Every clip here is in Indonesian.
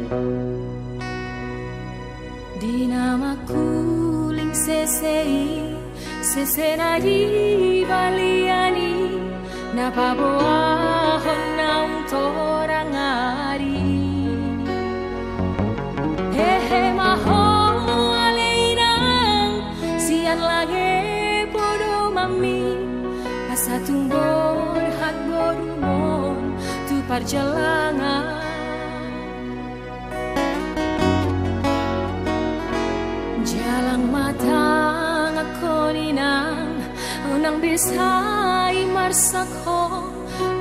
Di namaku ling sesei sesenari baliani napaboahon naung torang ari hehe maho aleinang sian lage podo mami pasatumbor hat borumon tu perjalanan jalang matang ako ninang unang bisay marsakho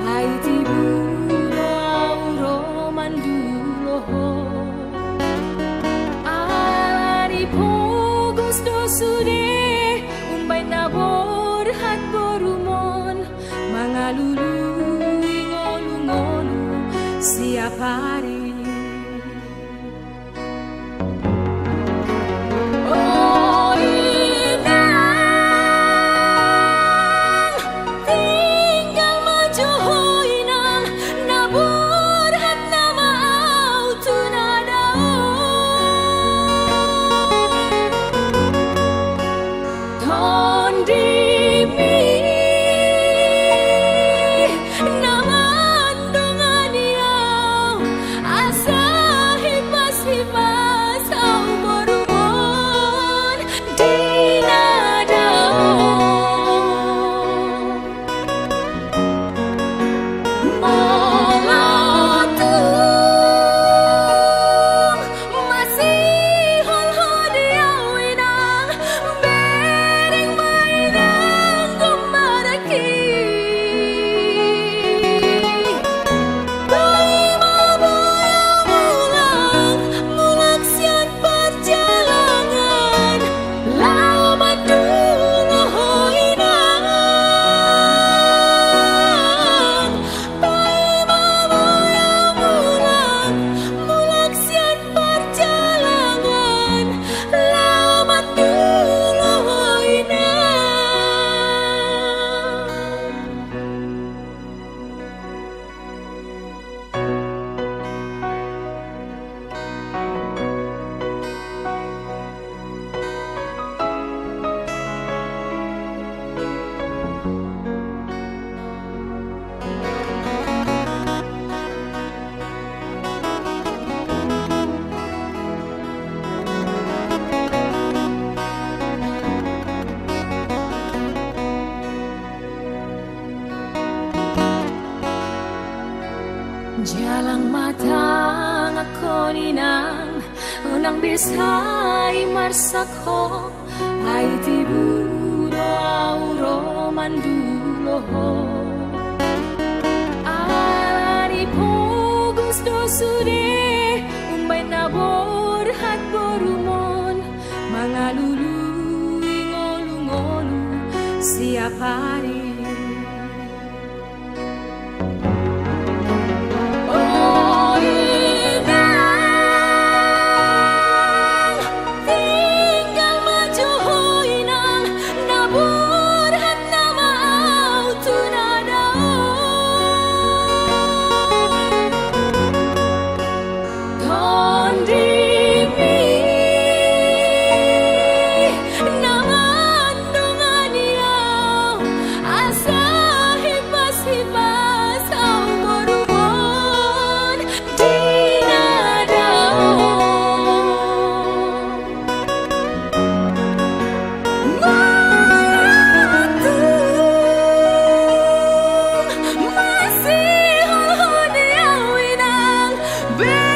ay tibulo auro mandulo alari po gusto sude umbay nabor hat borumon mga lulungolungolu siap hari jalang matang ako ninang unang bisay marsakho ay tibulo auro mandulo alari po gusto sude umbay nabor hat borumon mga lulungolungolu siap hari Be